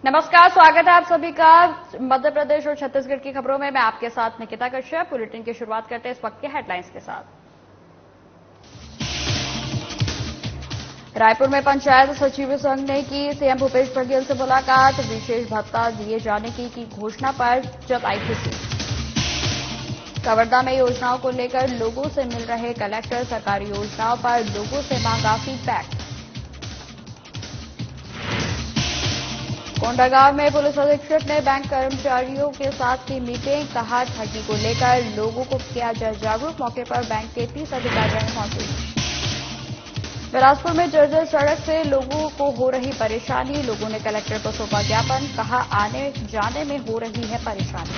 नमस्कार, स्वागत है आप सभी का मध्य प्रदेश और छत्तीसगढ़ की खबरों में। मैं आपके साथ निकिता कश्यप। बुलेटिन की शुरुआत करते हैं इस वक्त के हेडलाइंस के साथ। रायपुर में पंचायत सचिव संघ ने की सीएम भूपेश बघेल से मुलाकात। विशेष भत्ता दिए जाने की घोषणा पर जताई खुशी। कवर्धा में योजनाओं को लेकर लोगों से मिल रहे कलेक्टर। सरकारी योजनाओं पर लोगों से मांगा फीडबैक। कोंडागांव में पुलिस अधीक्षक ने बैंक कर्मचारियों के साथ की मीटिंग। कहा, ठगी को लेकर लोगों को किया जाए जागरूक। मौके पर बैंक के 30 अधिकारी रहे मौजूद। बिलासपुर में जर्जर सड़क से लोगों को हो रही परेशानी। लोगों ने कलेक्टर को सौंपा ज्ञापन। कहा, आने जाने में हो रही है परेशानी।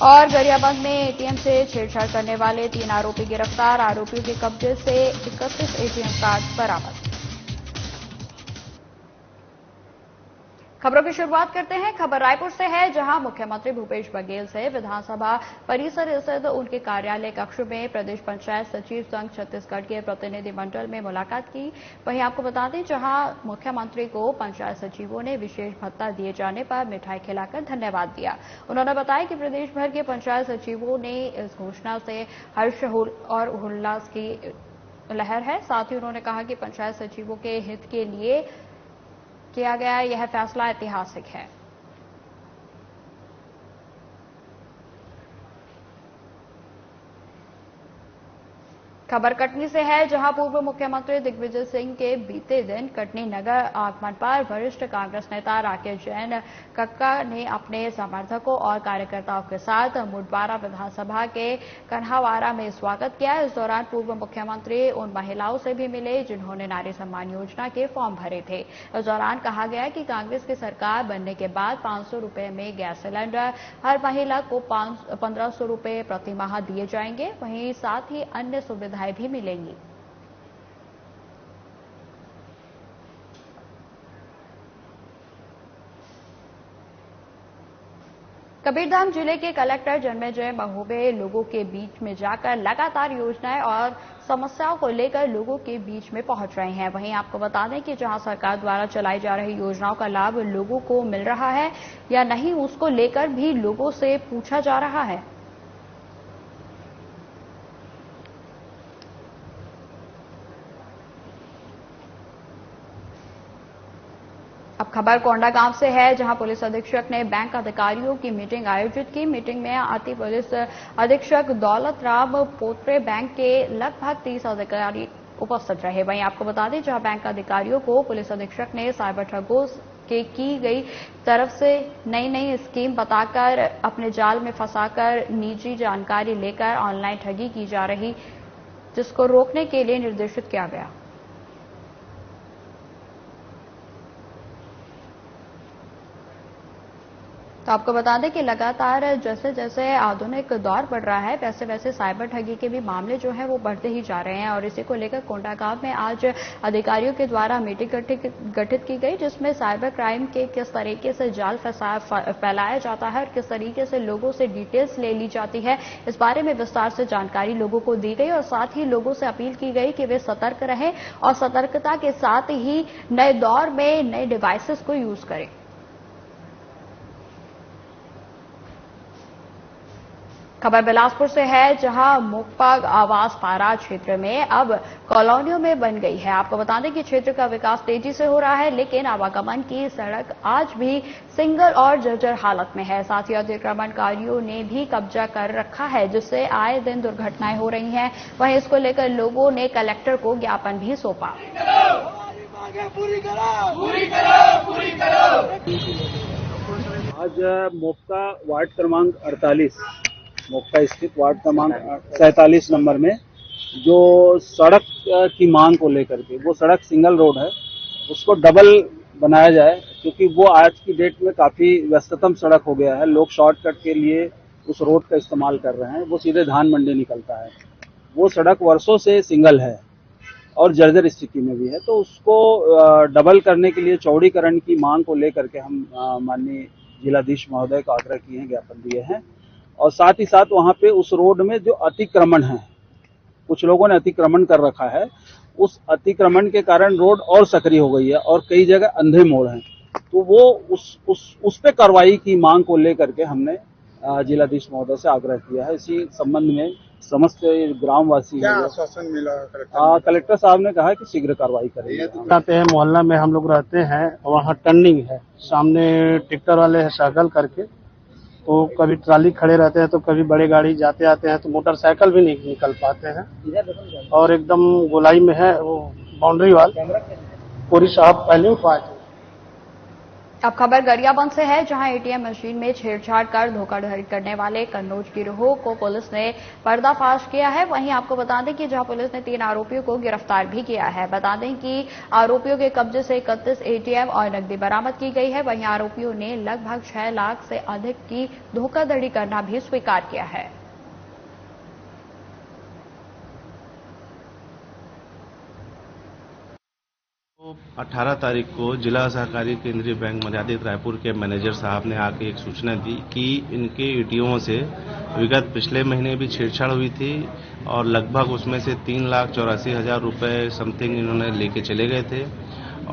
और गरियाबंद में एटीएम से छेड़छाड़ करने वाले 3 आरोपी गिरफ्तार। आरोपियों के कब्जे से 31 एटीएम कार्ड बरामद। खबरों की शुरुआत करते हैं। खबर रायपुर से है, जहां मुख्यमंत्री भूपेश बघेल से विधानसभा परिसर स्थित उनके कार्यालय कक्ष में प्रदेश पंचायत सचिव संघ छत्तीसगढ़ के प्रतिनिधिमंडल में मुलाकात की। वहीं आपको बता दें, जहां मुख्यमंत्री को पंचायत सचिवों ने विशेष भत्ता दिए जाने पर मिठाई खिलाकर धन्यवाद दिया। उन्होंने बताया कि प्रदेश भर के पंचायत सचिवों ने इस घोषणा से हर्ष और उल्लास की लहर है। साथ ही उन्होंने कहा कि पंचायत सचिवों के हित के लिए किया गया यह फैसला ऐतिहासिक है। खबर कटनी से है, जहां पूर्व मुख्यमंत्री दिग्विजय सिंह के बीते दिन कटनी नगर आगमन पर वरिष्ठ कांग्रेस नेता राकेश जैन कक्का ने अपने समर्थकों और कार्यकर्ताओं के साथ मुडबारा विधानसभा के कन्हावारा में स्वागत किया। इस दौरान पूर्व मुख्यमंत्री उन महिलाओं से भी मिले जिन्होंने नारी सम्मान योजना के फॉर्म भरे थे। इस दौरान कहा गया कि कांग्रेस की सरकार बनने के बाद 500 रुपए में गैस सिलेंडर, हर महिला को 1500 रुपए प्रति माह दिए जाएंगे। वहीं साथ ही अन्य सुविधा भी मिलेंगी। कबीरधाम जिले के कलेक्टर जन्मेजय महोबे लोगों के बीच में जाकर लगातार योजनाएं और समस्याओं को लेकर लोगों के बीच में पहुंच रहे हैं। वहीं आपको बता दें कि जहां सरकार द्वारा चलाई जा रही योजनाओं का लाभ लोगों को मिल रहा है या नहीं, उसको लेकर भी लोगों से पूछा जा रहा है। अब खबर कोंडागांव से है, जहां पुलिस अधीक्षक ने बैंक अधिकारियों की मीटिंग आयोजित की। मीटिंग में आती पुलिस अधीक्षक दौलत राम पोत्रे बैंक के लगभग 30 अधिकारी उपस्थित रहे। वहीं आपको बता दें, जहां बैंक अधिकारियों को पुलिस अधीक्षक ने साइबर ठगों के की गई तरफ से नई स्कीम बताकर अपने जाल में फंसाकर निजी जानकारी लेकर ऑनलाइन ठगी की जा रही, जिसको रोकने के लिए निर्देशित किया गया। तो आपको बता दें कि लगातार जैसे जैसे आधुनिक दौर बढ़ रहा है, वैसे वैसे साइबर ठगी के भी मामले जो हैं वो बढ़ते ही जा रहे हैं। और इसी को लेकर कोंडागांव में आज अधिकारियों के द्वारा मीटिंग गठित की गई, जिसमें साइबर क्राइम के किस तरीके से जाल फैलाया जाता है और किस तरीके से लोगों से डिटेल्स ले ली जाती है, इस बारे में विस्तार से जानकारी लोगों को दी गई। और साथ ही लोगों से अपील की गई कि वे सतर्क रहें और सतर्कता के साथ ही नए दौर में नए डिवाइसेस को यूज करें। खबर बिलासपुर से है, जहां मुकपाग आवास पारा क्षेत्र में अब कॉलोनियों में बन गई है। आपको बता दें कि क्षेत्र का विकास तेजी से हो रहा है, लेकिन आवागमन की सड़क आज भी सिंगल और जर्जर हालत में है। साथ ही अतिक्रमणकारियों ने भी कब्जा कर रखा है, जिससे आए दिन दुर्घटनाएं हो रही हैं। वहीं इसको लेकर लोगों ने कलेक्टर को ज्ञापन भी सौंपा। आज मोपका वार्ड क्रमांक 48 मोपका स्थित वार्ड क्रमांक 47 नंबर में जो सड़क की मांग को लेकर के, वो सड़क सिंगल रोड है, उसको डबल बनाया जाए, क्योंकि वो आज की डेट में काफी व्यस्ततम सड़क हो गया है। लोग शॉर्टकट के लिए उस रोड का इस्तेमाल कर रहे हैं। वो सीधे धान मंडी निकलता है। वो सड़क वर्षों से सिंगल है और जर्जर स्थिति में भी है। तो उसको डबल करने के लिए चौड़ीकरण की मांग को लेकर के हम माननीय जिलाधीश महोदय को आग्रह किए हैं, ज्ञापन दिए हैं। और साथ ही साथ वहां पे उस रोड में जो अतिक्रमण है, कुछ लोगों ने अतिक्रमण कर रखा है, उस अतिक्रमण के कारण रोड और सक्रिय हो गई है और कई जगह अंधे मोड़ हैं। तो वो उस पे कार्रवाई की मांग को लेकर के हमने जिलाधीश महोदय से आग्रह किया है। इसी संबंध में समस्त ग्रामवासी क्या आश्वासन मिला कलेक्टर साहब ने कहा कि शीघ्र कार्रवाई करेंगे। बताते हैं मोहल्ला में हम लोग रहते हैं, वहाँ टर्निंग है, सामने ट्रैक्टर वाले है साइकिल करके, तो कभी ट्राली खड़े रहते हैं तो कभी बड़े गाड़ी जाते आते हैं तो मोटरसाइकिल भी नहीं निकल पाते हैं और एकदम गोलाई में है वो बाउंड्री वाल पूरी साहब पहले उठवाए थे। अब खबर गरियाबंद से है, जहां एटीएम मशीन में छेड़छाड़ कर धोखाधड़ी करने वाले कन्नौज गिरोह को पुलिस ने पर्दाफाश किया है। वहीं आपको बता दें कि जहां पुलिस ने 3 आरोपियों को गिरफ्तार भी किया है। बता दें कि आरोपियों के कब्जे से 31 एटीएम और नकदी बरामद की गई है। वहीं आरोपियों ने लगभग 6 लाख से अधिक की धोखाधड़ी करना भी स्वीकार किया है। 18 तारीख को जिला सहकारी केंद्रीय बैंक मर्यादित रायपुर के मैनेजर साहब ने आके एक सूचना दी कि इनके एटीएमों से विगत पिछले महीने भी छेड़छाड़ हुई थी और लगभग उसमें से 3,84,000 रुपए समथिंग इन्होंने लेके चले गए थे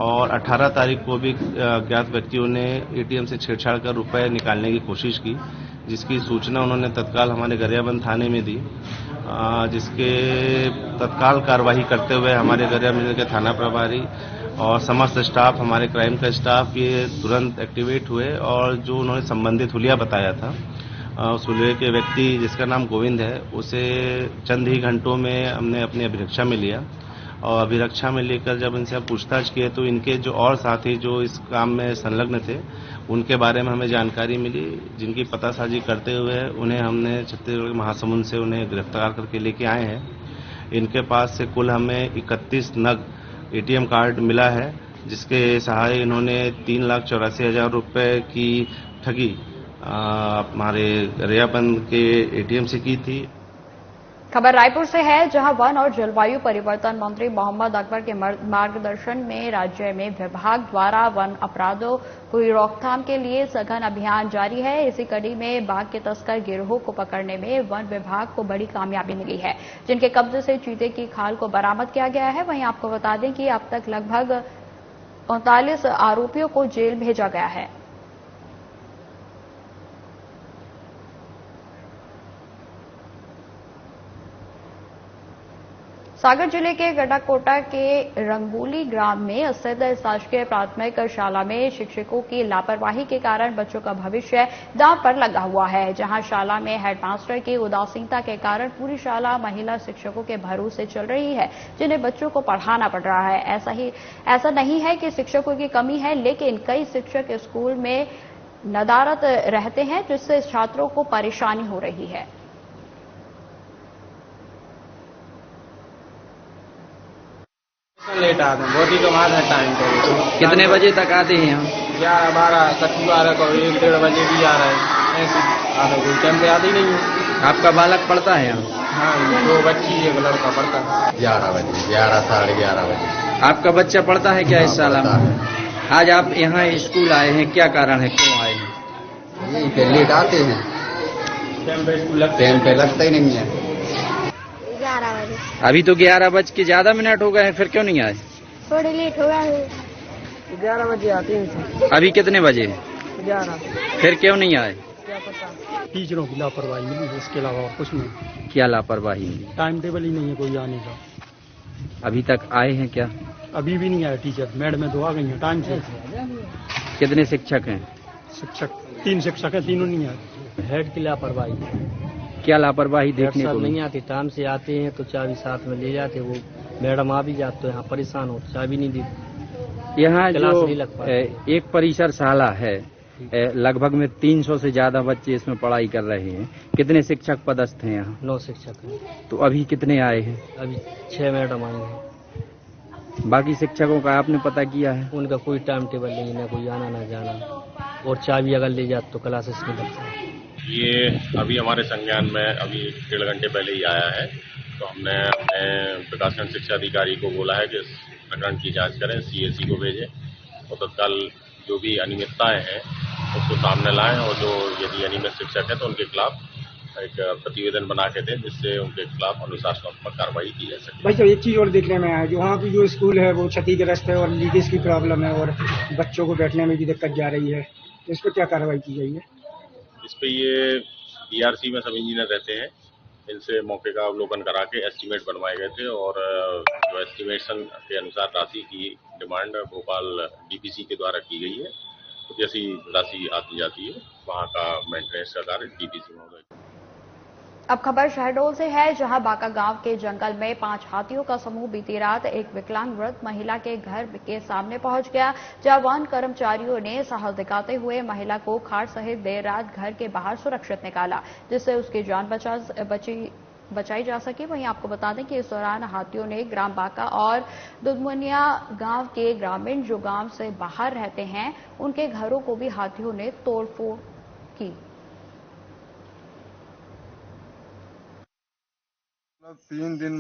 और 18 तारीख को भी ज्ञात व्यक्तियों ने एटीएम से छेड़छाड़ कर रुपए निकालने की कोशिश की, जिसकी सूचना उन्होंने तत्काल हमारे गरियाबंद थाने में दी, जिसके तत्काल कार्रवाई करते हुए हमारे गरियाबंद के थाना प्रभारी और समस्त स्टाफ, हमारे क्राइम का स्टाफ ये तुरंत एक्टिवेट हुए और जो उन्होंने संबंधित हुलिया बताया था, उस हुलिये के व्यक्ति जिसका नाम गोविंद है, उसे चंद ही घंटों में हमने अपनी अभिरक्षा में लिया और अभिरक्षा में लेकर जब इनसे पूछताछ किए तो इनके जो और साथी जो इस काम में संलग्न थे उनके बारे में हमें जानकारी मिली, जिनकी पतासाजी करते हुए उन्हें हमने छत्तीसगढ़ के महासमुंद से उन्हें गिरफ्तार करके लेके आए हैं। इनके पास से कुल हमें 31 नग एटीएम कार्ड मिला है, जिसके सहारे इन्होंने 3,84,000 रुपए की ठगी हमारे गरियाबंद के एटीएम से की थी। खबर रायपुर से है, जहां वन और जलवायु परिवर्तन मंत्री मोहम्मद अकबर के मार्गदर्शन में राज्य में विभाग द्वारा वन अपराधों की रोकथाम के लिए सघन अभियान जारी है। इसी कड़ी में बाघ के तस्कर गिरोह को पकड़ने में वन विभाग को बड़ी कामयाबी मिली है, जिनके कब्जे से चीते की खाल को बरामद किया गया है। वहीं आपको बता दें कि अब तक लगभग 39 आरोपियों को जेल भेजा गया है। सागर जिले के गडाकोटा के रंगोली ग्राम में स्थित शासकीय प्राथमिक शाला में शिक्षकों की लापरवाही के कारण बच्चों का भविष्य दांव पर लगा हुआ है। जहां शाला में हेडमास्टर की उदासीनता के कारण पूरी शाला महिला शिक्षकों के भरोसे चल रही है, जिन्हें बच्चों को पढ़ाना पड़ रहा है। ऐसा नहीं है कि शिक्षकों की कमी है, लेकिन कई शिक्षक स्कूल में नदारत रहते हैं, जिससे छात्रों को परेशानी हो रही है। लेट आते हैं, बहुत ही कमाल है टाइम पे। कितने बजे तक आते हैं यहाँ? 11, 12, कभी 12 को 1, 1:30 बजे भी आ रहा है, ऐसे आते कोई टाइम पे आते ही नहीं है। आपका बालक पढ़ता है यहाँ? हाँ, 2 बच्ची 1 लड़का पढ़ता है। 11 बजे, 11, साढ़े 11 बजे। आपका बच्चा पढ़ता है क्या इस साल? आज आप यहाँ स्कूल आए हैं, क्या कारण है, क्यों आए हैं? लेट आते हैं, टाइम पे लगता ही नहीं है। 11 बजे। अभी तो 11:11 हो गए हैं, फिर क्यों नहीं आए? थोड़ी लेट हो गया। 11 बजे आते हैं। अभी कितने बजे? 11। फिर क्यों नहीं आए? क्या पता, टीचरों की लापरवाही मिली, इसके अलावा और कुछ नहीं। क्या लापरवाही मिली? टाइम टेबल ही नहीं है कोई आने का। अभी तक आए हैं क्या? अभी भी नहीं आया टीचर, मैडम तो आ गई है टाइम से। कितने शिक्षक हैं? शिक्षक 3 शिक्षक है, तीनों नहीं आए। हेड की लापरवाही। क्या लापरवाही देखने को नहीं आती, टाइम से आते हैं तो चाबी साथ में ले जाते, वो मैडम आ भी जाते, तो यहाँ परेशान हो, चाबी नहीं देती। यहाँ जो एक परिसर शाला है, लगभग में 300 से ज्यादा बच्चे इसमें पढ़ाई कर रहे हैं। कितने शिक्षक पदस्थ हैं यहाँ? 9 शिक्षक हैं। तो अभी कितने आए हैं? अभी 6 मैडम आई हैं। बाकी शिक्षकों का आपने पता किया है? उनका कोई टाइम टेबल नहीं, ना कोई आना ना जाना, और चाबी अगर ले जाते तो क्लासेस में लगता है। ये अभी हमारे संज्ञान में अभी 1.5 घंटे पहले ही आया है, तो हमने अपने विकासखंड शिक्षा अधिकारी को बोला है कि इस प्रकरण की जांच करें, CAC को भेजें और तत्काल जो भी अनियमितताएं हैं उसको सामने लाएं और जो यदि अनियमित शिक्षक है तो उनके खिलाफ एक प्रतिवेदन बना के दें जिससे उनके खिलाफ अनुशासनात्मक कार्रवाई की जा सके। भाई साहब एक चीज और देखने में आया, जो वहाँ की जो स्कूल है वो क्षतिग्रस्त है और लीकेज की प्रॉब्लम है और बच्चों को बैठने में भी दिक्कत जा रही है, तो इस पर क्या कार्रवाई की गई है? इस पे ये DRC में सब इंजीनियर रहते हैं, इनसे मौके का अवलोकन करा के एस्टीमेट बनवाए गए थे और जो एस्टिमेशन के अनुसार राशि की डिमांड भोपाल DPC के द्वारा की गई है। तो जैसी राशि आती जाती है वहाँ का मेंटेनेंस का कार्य DPC महोदय। अब खबर शहडोल से है, जहां बाका गांव के जंगल में 5 हाथियों का समूह बीती रात एक विकलांग वृद्ध महिला के घर के सामने पहुंच गया, जहां वन कर्मचारियों ने साहस दिखाते हुए महिला को खाट सहित देर रात घर के बाहर सुरक्षित निकाला, जिससे उसकी जान बचाई जा सकी। वहीं आपको बता दें कि इस दौरान हाथियों ने ग्राम बाका और दुधमुनिया गांव के ग्रामीण जो गांव से बाहर रहते हैं उनके घरों को भी हाथियों ने तोड़फोड़ की। 3 दिन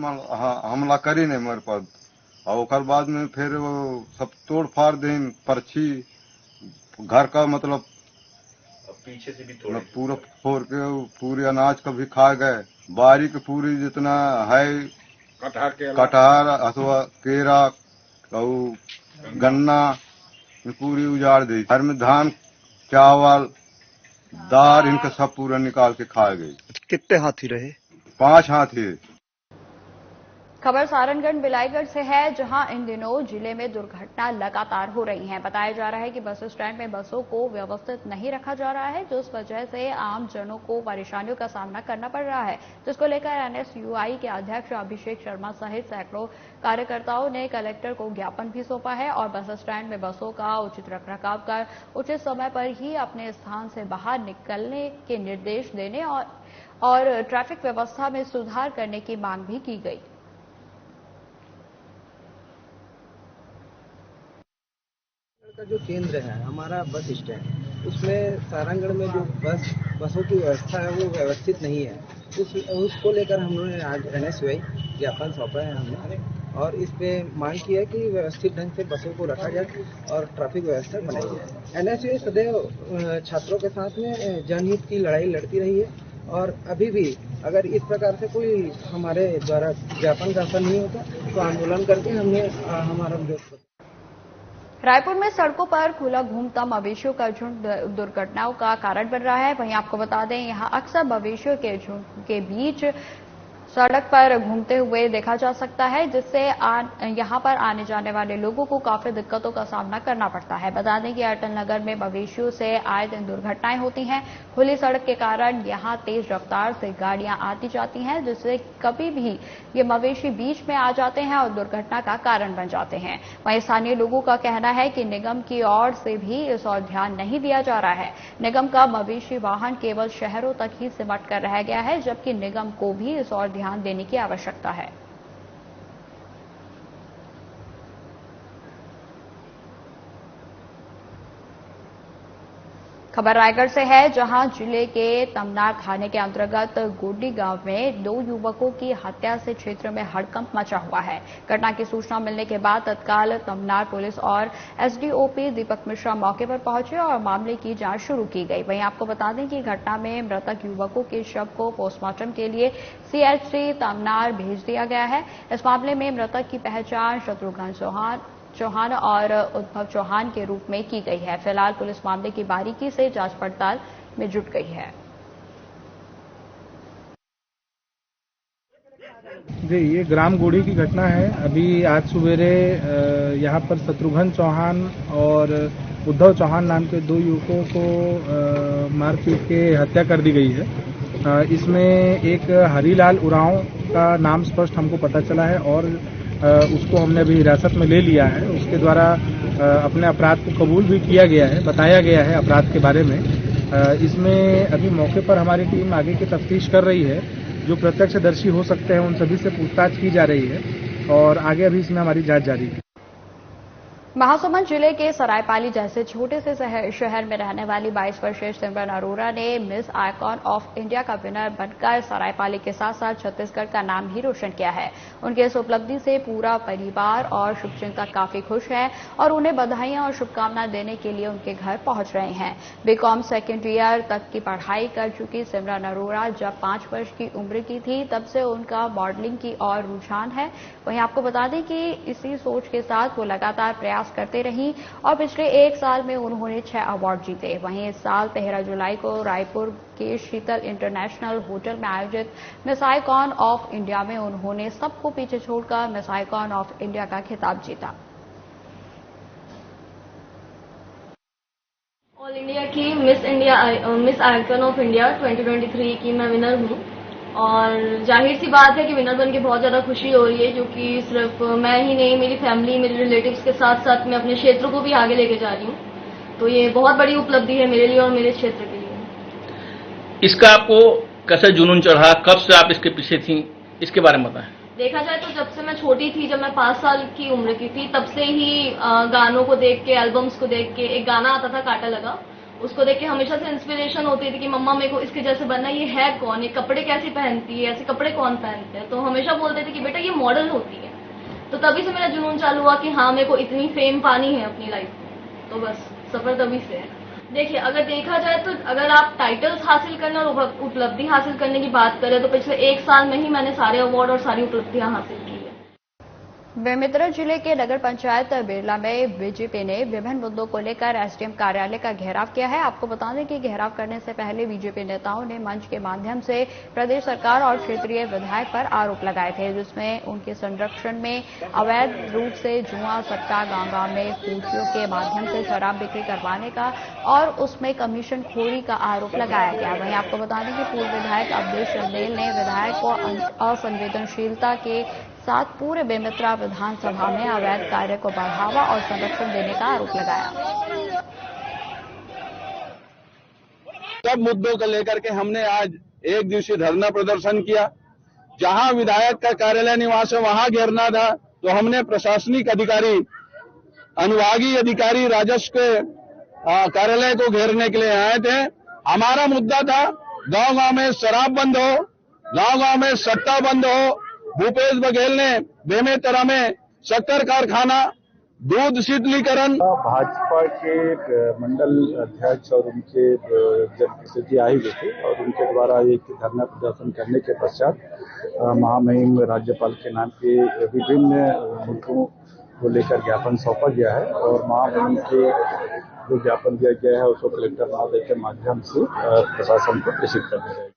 हमला करी नहीं मेरे पर, और ओकर बाद में फिर वो सब तोड़ फाड़ दें, पर्ची घर का मतलब पीछे से भी तोड़ पूरा फोड़ के पूरे अनाज का भी खा गए, बारी के पूरी जितना है कटहर अथवा केरा और गन्ना पूरी उजाड़ दी। घर में धान चावल दाल इनका सब पूरा निकाल के खा गई। कितने हाथी रहे? 5 हाथी। खबर सारनगढ़ बिलाईगढ़ से है, जहां इन दिनों जिले में दुर्घटना लगातार हो रही हैं। बताया जा रहा है कि बस स्टैंड में बसों को व्यवस्थित नहीं रखा जा रहा है, जिस वजह से आम जनों को परेशानियों का सामना करना पड़ रहा है, जिसको लेकर NSUI के अध्यक्ष अभिषेक शर्मा सहित सैकड़ों कार्यकर्ताओं ने कलेक्टर को ज्ञापन भी सौंपा है और बस स्टैंड में बसों का उचित रखरखाव कर उचित समय पर ही अपने स्थान से बाहर निकलने के निर्देश देने और ट्रैफिक व्यवस्था में सुधार करने की मांग भी की गई। का जो केंद्र है हमारा बस स्टैंड, उसमें सारंगढ़ में जो बसों की व्यवस्था है वो व्यवस्थित नहीं है। उसको लेकर हम लोगों ने आज NSUI ज्ञापन सौंपा है हमने, और इस पे मांग की है कि व्यवस्थित ढंग से बसों को रखा जाए और ट्रैफिक व्यवस्था बनाई जाए। NSUI सदैव छात्रों के साथ में जनहित की लड़ाई लड़ती रही है और अभी भी अगर इस प्रकार से कोई हमारे द्वारा ज्ञापन दाखिल नहीं होता तो आंदोलन करके हमने हमारा विरोध। रायपुर में सड़कों पर खुला घूमता मवेशियों का झुंड दुर्घटनाओं का कारण बन रहा है। वहीं आपको बता दें, यहां अक्सर मवेशियों के झुंड के बीच सड़क पर घूमते हुए देखा जा सकता है, जिससे यहां पर आने जाने वाले लोगों को काफी दिक्कतों का सामना करना पड़ता है। बता दें कि अटल नगर में मवेशियों से आए दिन दुर्घटनाएं होती हैं। खुली सड़क के कारण यहां तेज रफ्तार से गाड़ियां आती जाती हैं, जिससे कभी भी ये मवेशी बीच में आ जाते हैं और दुर्घटना का कारण बन जाते हैं। वहीं स्थानीय लोगों का कहना है कि निगम की ओर से भी इस ओर ध्यान नहीं दिया जा रहा है। निगम का मवेशी वाहन केवल शहरों तक ही सिमट कर रह गया है, जबकि निगम को भी इस ओर ध्यान देने की आवश्यकता है। खबर रायगढ़ से है, जहां जिले के तमनार थाने के अंतर्गत गोडी गांव में 2 युवकों की हत्या से क्षेत्र में हड़कंप मचा हुआ है। घटना की सूचना मिलने के बाद तत्काल तमनार पुलिस और SDOP दीपक मिश्रा मौके पर पहुंचे और मामले की जांच शुरू की गई। वहीं आपको बता दें कि घटना में मृतक युवकों के शव को पोस्टमार्टम के लिए CHC तमनार भेज दिया गया है। इस मामले में मृतक की पहचान शत्रुघ्न चौहान और उद्धव चौहान के रूप में की गई है। फिलहाल पुलिस मामले की बारीकी से जांच पड़ताल में जुट गई है। जी, ये ग्राम गोड़ी की घटना है। अभी आज सवेरे यहाँ पर शत्रुघ्न चौहान और उद्धव चौहान नाम के 2 युवकों को मार पीट के हत्या कर दी गई है। इसमें एक हरीलाल उरांव का नाम स्पष्ट हमको पता चला है और उसको हमने अभी हिरासत में ले लिया है। उसके द्वारा अपने अपराध को कबूल भी किया गया है, बताया गया है अपराध के बारे में। इसमें अभी मौके पर हमारी टीम आगे की तफ्तीश कर रही है। जो प्रत्यक्षदर्शी हो सकते हैं उन सभी से पूछताछ की जा रही है और आगे अभी इसमें हमारी जांच जारी है। महासमुंद जिले के सरायपाली जैसे छोटे से शहर में रहने वाली 22 वर्षीय सिमरन अरोड़ा ने मिस आइकॉन ऑफ इंडिया का विनर बनकर सरायपाली के साथ साथ छत्तीसगढ़ का नाम भी रोशन किया है। उनके इस उपलब्धि से पूरा परिवार और शुभचिंतक काफी खुश हैं और उन्हें बधाइयां और शुभकामनाएं देने के लिए उनके घर पहुंच रहे हैं। बीकॉम सेकेंड ईयर तक की पढ़ाई कर चुकी सिमरन अरोड़ा जब 5 वर्ष की उम्र की थी तब से उनका मॉडलिंग की ओर रुझान है। वहीं आपको बता दें कि इसी सोच के साथ वो लगातार प्रयास करते रही और पिछले 1 साल में उन्होंने 6 अवार्ड जीते। वहीं इस साल 13 जुलाई को रायपुर के शीतल इंटरनेशनल होटल में आयोजित मिस आइकॉन ऑफ इंडिया में उन्होंने सबको पीछे छोड़कर मिस आइकॉन ऑफ इंडिया का खिताब जीता। ऑल इंडिया की मिस आइकॉन ऑफ इंडिया 2023 की मैं विनर हूँ और जाहिर सी बात है कि विनर बन के बहुत ज्यादा खुशी हो रही है, क्योंकि सिर्फ मैं ही नहीं, मेरी फैमिली, मेरे रिलेटिव्स के साथ साथ मैं अपने क्षेत्र को भी आगे लेके जा रही हूँ। तो ये बहुत बड़ी उपलब्धि है मेरे लिए और मेरे क्षेत्र के लिए। इसका आपको कैसे जुनून चढ़ा, कब से आप इसके पीछे थी, इसके बारे में बताएं। देखा जाए तो जब से मैं छोटी थी, जब मैं 5 साल की उम्र की थी, तब से ही गानों को देख के, एल्बम्स को देख के, एक गाना आता था काटा लगा, उसको देख के हमेशा से इंस्पिरेशन होती थी कि मम्मा मेरे को इसके जैसे बनना, ये है कौन, ये कपड़े कैसे पहनती है, ऐसे कपड़े कौन पहनते हैं। तो हमेशा बोलते थे कि बेटा ये मॉडल होती है। तो तभी से मेरा जुनून चालू हुआ कि हाँ मेरे को इतनी फेम पानी है अपनी लाइफ में। तो बस सफर तभी से है। देखिए, अगर देखा जाए तो अगर आप टाइटल्स हासिल करने और उपलब्धि हासिल करने की बात करें तो पिछले 1 साल में ही मैंने सारे अवार्ड और सारी उपलब्धियां हासिल की है। बेमेतरा जिले के नगर पंचायत बिरला में बीजेपी ने विभिन्न मुद्दों को लेकर एसडीएम कार्यालय का घेराव किया है। आपको बता दें कि घेराव करने से पहले बीजेपी नेताओं ने मंच के माध्यम से प्रदेश सरकार और क्षेत्रीय विधायक पर आरोप लगाए थे, जिसमें उनके संरक्षण में अवैध रूप से जुआ सट्टा, गांव-गांव में फूटियों के माध्यम से शराब बिक्री करवाने का और उसमें कमीशन खोरी का आरोप लगाया गया। वहीं आपको बता दें कि पूर्व विधायक अवधेश चंदेल ने विधायक को असंवेदनशीलता के साथ पूरे बेमेतरा विधानसभा में अवैध कार्य को बढ़ावा और संरक्षण देने का आरोप लगाया। सब मुद्दों को लेकर के हमने आज 1 दिवसीय धरना प्रदर्शन किया। जहां विधायक का कार्यालय निवास है वहां घेरना था, तो हमने प्रशासनिक अधिकारी, अनुभागीय अधिकारी राजस्व के कार्यालय को घेरने के लिए आए थे। हमारा मुद्दा था गांव-गांव में शराब बंद हो, गांव-गांव में सट्टा बंद हो। भूपेश बघेल ने बेमेतरा में शक्कर कारखाना, दूध शीतलीकरण। भाजपा के मंडल अध्यक्ष और उनके जनप्रतिनिधि आए हुए थे और उनके द्वारा एक धरना प्रदर्शन करने के पश्चात महामहिम राज्यपाल के नाम के विभिन्न मुद्दों को लेकर ज्ञापन सौंपा गया है और महामहिम के जो ज्ञापन दिया गया है उसको कलेक्टर महोदय के माध्यम से प्रशासन को प्रेषित कर दिया जाएगा।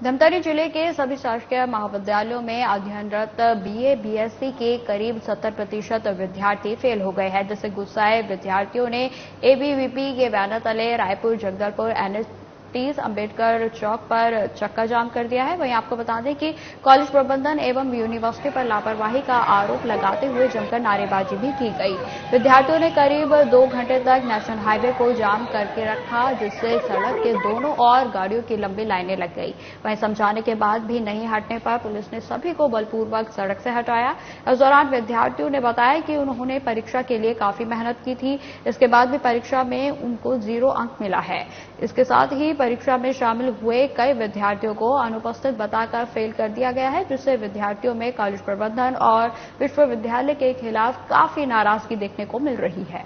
धमतरी जिले के सभी शासकीय महाविद्यालयों में अध्ययनरत बीए, बीएससी के करीब 70% विद्यार्थी फेल हो गए हैं, जिससे गुस्साए विद्यार्थियों ने एबीवीपी के बैनर तले रायपुर, जगदलपुर, NS30 अंबेडकर चौक पर चक्का जाम कर दिया है। वहीं आपको बता दें कि कॉलेज प्रबंधन एवं यूनिवर्सिटी पर लापरवाही का आरोप लगाते हुए जमकर नारेबाजी भी की गई। विद्यार्थियों ने करीब 2 घंटे तक नेशनल हाईवे को जाम करके रखा, जिससे सड़क के दोनों ओर गाड़ियों की लंबी लाइनें लग गई। वहीं समझाने के बाद भी नहीं हटने पर पुलिस ने सभी को बलपूर्वक सड़क से हटाया। इस दौरान विद्यार्थियों ने बताया कि उन्होंने परीक्षा के लिए काफी मेहनत की थी, इसके बाद भी परीक्षा में उनको 0 अंक मिला है। इसके साथ ही परीक्षा में शामिल हुए कई विद्यार्थियों को अनुपस्थित बताकर फेल कर दिया गया है, जिससे विद्यार्थियों में कॉलेज प्रबंधन और विश्वविद्यालय के खिलाफ काफी नाराजगी देखने को मिल रही है।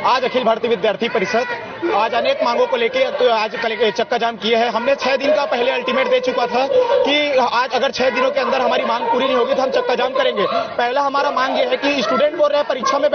आज अखिल भारतीय विद्यार्थी परिषद आज अनेक मांगों को लेकर तो आज चक्का जाम किए हैं। हमने 6 दिन का पहले अल्टीमेट दे चुका था कि आज अगर 6 दिनों के अंदर हमारी मांग पूरी नहीं होगी तो हम चक्का जाम करेंगे। पहला हमारा मांग ये है कि स्टूडेंट बोल रहे हैं परीक्षा में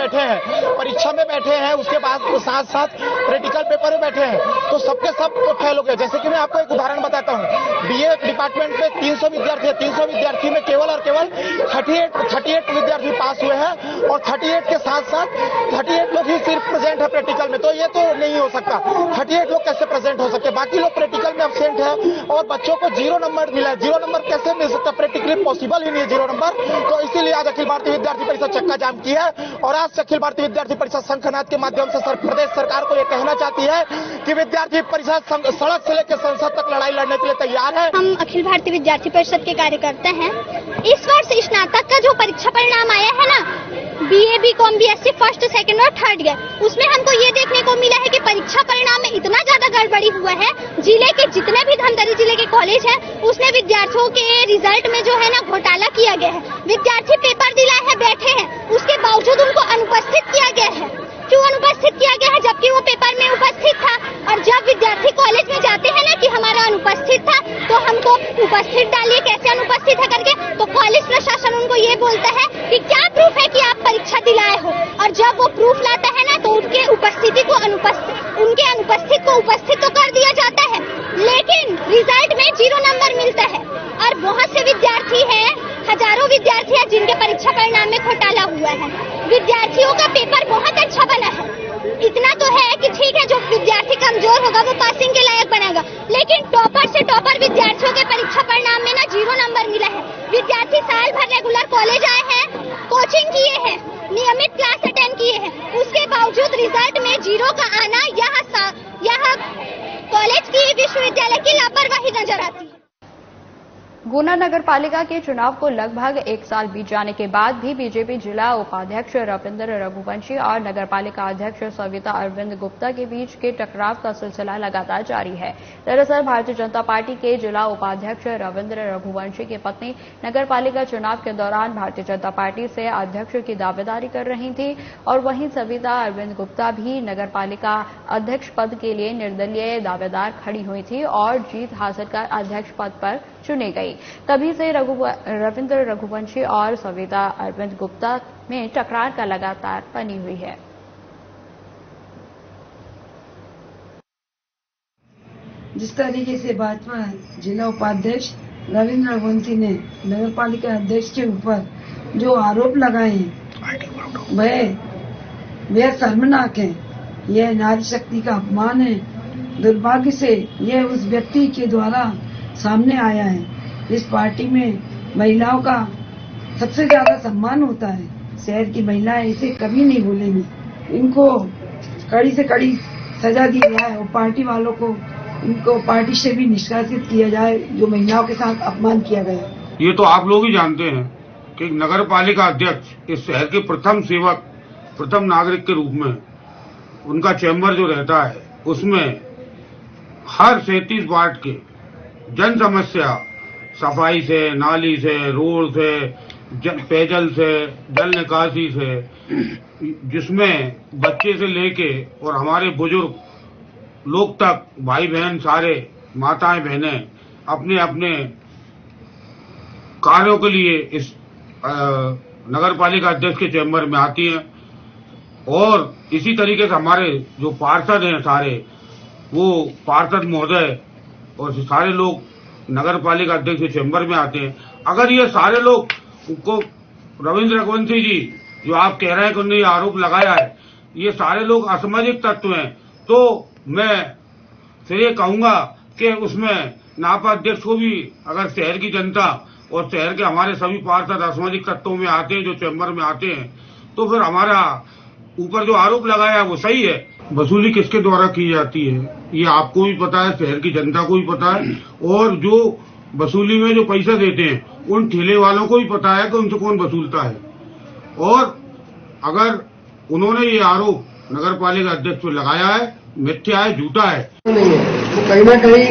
बैठे हैं, उसके बाद साथ साथ प्रैक्टिकल पेपर में बैठे हैं, तो सबके सब फेल हो गए। जैसे कि मैं आपको एक उदाहरण बताता हूँ, बीए डिपार्टमेंट में 300 विद्यार्थी है, 300 विद्यार्थी में केवल और केवल 38 विद्यार्थी पास हुए हैं और 38 के साथ साथ 38 लोग ही सिर्फ प्रेजेंट है प्रैक्टिकल में। तो ये तो नहीं हो सकता, 38 लोग कैसे प्रेजेंट हो सकते, बाकी लोग प्रैक्टिकल में एब्सेंट है और बच्चों को 0 नंबर मिला है। 0 नंबर कैसे मिल सकता, प्रैक्टिकली पॉसिबल ही नहीं है 0 नंबर। तो इसीलिए आज अखिल भारतीय विद्यार्थी परिषद चक्का जाम की है और आज अखिल भारतीय विद्यार्थी परिषद शंखनाद के माध्यम से प्रदेश सरकार को यह कहना चाहती है कि विद्यार्थी परिषद सड़क से लेकर संसद तक लड़ाई लड़ने के लिए तैयार है। हम अखिल भारतीय विद्यार्थी परिषद के कार्यकर्ता हैं इस वर्ष स्नातक का जो परीक्षा परिणाम आया है ना, BA, BCom, BSc first, second और थर्ड ईयर, उसमें हमको ये देखने को मिला है कि परीक्षा परिणाम में इतना ज्यादा गड़बड़ी हुआ है। जिले के जितने भी धमतरी जिले के कॉलेज हैं, उसमें विद्यार्थियों के रिजल्ट में जो है ना घोटाला किया गया है। विद्यार्थी पेपर दिलाए हैं, बैठे हैं, उसके बावजूद उनको अनुपस्थित किया गया है। क्यों अनुपस्थित किया गया है, जबकि वो पेपर में उपस्थित था? और जब विद्यार्थी कॉलेज में जाते हैं ना कि हमारा अनुपस्थित था, तो हमको उपस्थित डालिए, कैसे अनुपस्थित है करके, तो कॉलेज प्रशासन उनको ये बोलता है कि क्या प्रूफ है कि आप परीक्षा दिलाए हो। और जब वो प्रूफ लाता है ना, तो उनके उपस्थिति को उनके अनुपस्थित को उपस्थित तो कर दिया जाता है, लेकिन रिजल्ट में 0 नंबर मिलता है। और बहुत से विद्यार्थी हैं, हजारों विद्यार्थी हैं जिनके परीक्षा परिणाम में घोटाला हुआ है। विद्यार्थियों का पेपर बहुत अच्छा बना है। इतना तो है कि ठीक है, जो विद्यार्थी कमजोर होगा वो पासिंग के लायक बनेगा, लेकिन टॉपर से टॉपर विद्यार्थियों के परीक्षा परिणाम में ना 0 नंबर मिला है। विद्यार्थी साल भर रेगुलर कॉलेज आए हैं, कोचिंग किए हैं, नियमित क्लास अटेंड किए हैं, उसके बावजूद रिजल्ट में 0 का आना यहाँ कॉलेज की, विश्वविद्यालय की लापरवाही नजर आती है। गुना नगर पालिका के चुनाव को लगभग 1 साल बीत जाने के बाद भी बीजेपी जिला उपाध्यक्ष रविंद्र रघुवंशी और नगर पालिका अध्यक्ष सविता अरविंद गुप्ता के बीच के टकराव का सिलसिला लगातार जारी है। दरअसल भारतीय जनता पार्टी के जिला उपाध्यक्ष रविंद्र रघुवंशी की पत्नी नगर पालिका चुनाव के दौरान भारतीय जनता पार्टी से अध्यक्ष की दावेदारी कर रही थी और वहीं सविता अरविंद गुप्ता भी नगर पालिका अध्यक्ष पद के लिए निर्दलीय दावेदार खड़ी हुई थी और जीत हासिल कर अध्यक्ष पद पर चुनी गई। तभी से रविंद्र रघुवंशी और सविता अरविंद गुप्ता में टकरार का लगातार बनी हुई है। जिस तरीके से भाजपा जिला उपाध्यक्ष रविंद्र रघुवंशी ने नगर पालिका अध्यक्ष के ऊपर जो आरोप लगाए हैं वह शर्मनाक है। यह नारी शक्ति का अपमान है। दुर्भाग्य से यह उस व्यक्ति के द्वारा सामने आया है। इस पार्टी में महिलाओं का सबसे ज्यादा सम्मान होता है। शहर की महिलाएं इसे कभी नहीं भूलेंगी। इनको कड़ी से कड़ी सजा दी जाए और पार्टी वालों को इनको पार्टी से भी निष्कासित किया जाए जो महिलाओं के साथ अपमान किया गया। ये तो आप लोग ही जानते हैं कि नगर पालिका अध्यक्ष इस शहर के प्रथम सेवक, प्रथम नागरिक के रूप में उनका चैम्बर जो रहता है उसमें हर 37 वार्ड के जन समस्या, सफाई से, नाली से, रोड से, पेयजल से, जल निकासी से, जिसमें बच्चे से लेके और हमारे बुजुर्ग लोग तक, भाई बहन सारे, माताएं बहनें अपने अपने कार्यों के लिए इस नगर पालिका अध्यक्ष के चैम्बर में आती हैं। और इसी तरीके से हमारे जो पार्षद हैं सारे, वो पार्षद महोदय और सारे लोग नगर पालिका अध्यक्ष के चैम्बर में आते हैं। अगर ये सारे लोग को रविंद्र रघुवंशी जी जो आप कह रहे हैं कि उन्होंने ये आरोप लगाया है, ये सारे लोग असामाजिक तत्व हैं, तो मैं फिर ये कहूंगा कि उसमें नापा अध्यक्ष को भी अगर शहर की जनता और शहर के हमारे सभी पार्षद असामाजिक तत्वों में आते हैं, जो चैम्बर में आते हैं, तो फिर हमारा ऊपर जो आरोप लगाया है वो सही है। वसूली किसके द्वारा की जाती है ये आपको भी पता है, शहर की जनता को भी पता है, और जो वसूली में जो पैसा देते हैं उन ठेले वालों को भी पता है कि उनसे कौन वसूलता है। और अगर उन्होंने ये आरोप नगर पालिका अध्यक्ष पर लगाया है, मिथ्या है, झूठा है। नहीं है तो कहीं न कहीं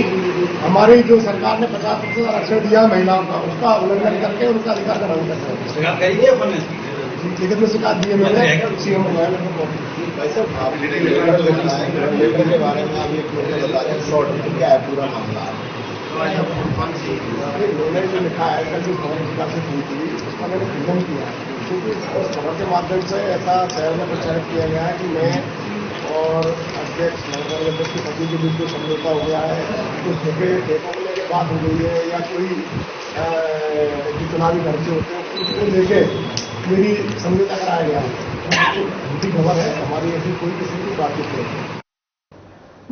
हमारी जो सरकार ने 50% आरक्षण दिया महिलाओं का, उसका उल्लंघन करके उनका अधिकार का भंग करते हैं। लिखित में शिकायत दी है मैंने सीएम के बारे में क्या है पूरा मामला। उन्होंने जो लिखा है कल जो खबर से हुई थी उसका मैंने खंडन किया क्योंकि उस खबर के माध्यम से ऐसा शहर में प्रचारित किया गया है कि मैं और अध्यक्ष नगर अध्यक्ष की पति के बीच जो समझौता हो गया है, कुछ ठेकों को लेकर बात हो गई है या कोई जो चुनावी खर्चे होते हैं उसको लेके मेरी समझौता कराया गया है। झूठी खबर है, हमारी ऐसी कोई किसी की बातचीत नहीं है।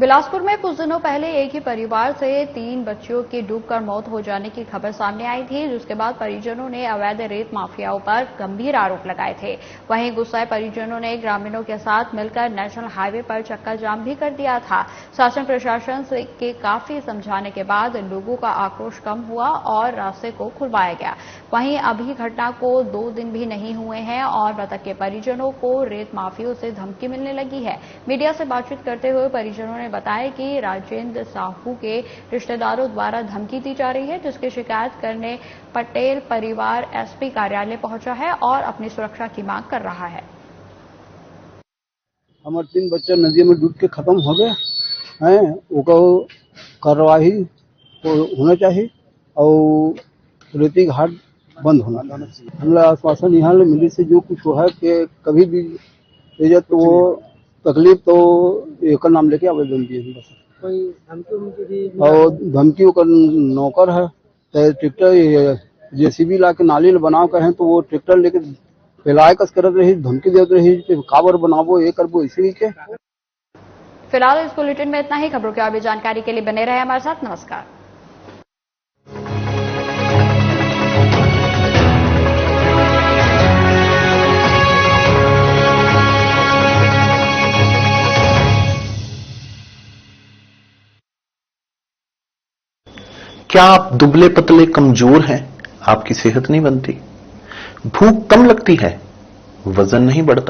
बिलासपुर में कुछ दिनों पहले एक ही परिवार से 3 बच्चियों की डूबकर मौत हो जाने की खबर सामने आई थी, जिसके बाद परिजनों ने अवैध रेत माफियाओं पर गंभीर आरोप लगाए थे। वहीं गुस्साए परिजनों ने ग्रामीणों के साथ मिलकर नेशनल हाईवे पर चक्का जाम भी कर दिया था। शासन प्रशासन के काफी समझाने के बाद लोगों का आक्रोश कम हुआ और रास्ते को खुलवाया गया। वहीं अभी घटना को 2 दिन भी नहीं हुए हैं और मृतक के परिजनों को रेत माफियों से धमकी मिलने लगी है। मीडिया से बातचीत करते हुए परिजनों ने बताया कि राजेंद्र साहू के रिश्तेदारों द्वारा धमकी दी जा रही है, जिसकी शिकायत करने पटेल परिवार एसपी कार्यालय पहुंचा है और अपनी सुरक्षा की मांग कर रहा है। हमारे 3 बच्चे नदी में डूब के खत्म हो गए हैं, उनको कार्रवाई होना चाहिए और रेती घाट बंद होना चाहिए। हमला आश्वासन यहाँ मिली से जो कुछ हुआ है कि कभी भी तो वो तकलीफ तो एक नाम लेके आवेदन दिए बस। कोई धमकी और धमकियों का नौकर है, ट्रैक्टर जेसीबी ला के नाली बनाओ कहें तो वो ट्रैक्टर लेके फैलाए कस करत रही, धमकी देते रही, काबर बनावो ये करबो इसलिए के। फिलहाल इस बुलेटिन में इतना ही। खबरों की और भी जानकारी के लिए बने रहे हमारे साथ। नमस्कार। क्या आप दुबले पतले कमजोर हैं? आपकी सेहत नहीं बनती, भूख कम लगती है, वजन नहीं बढ़ता,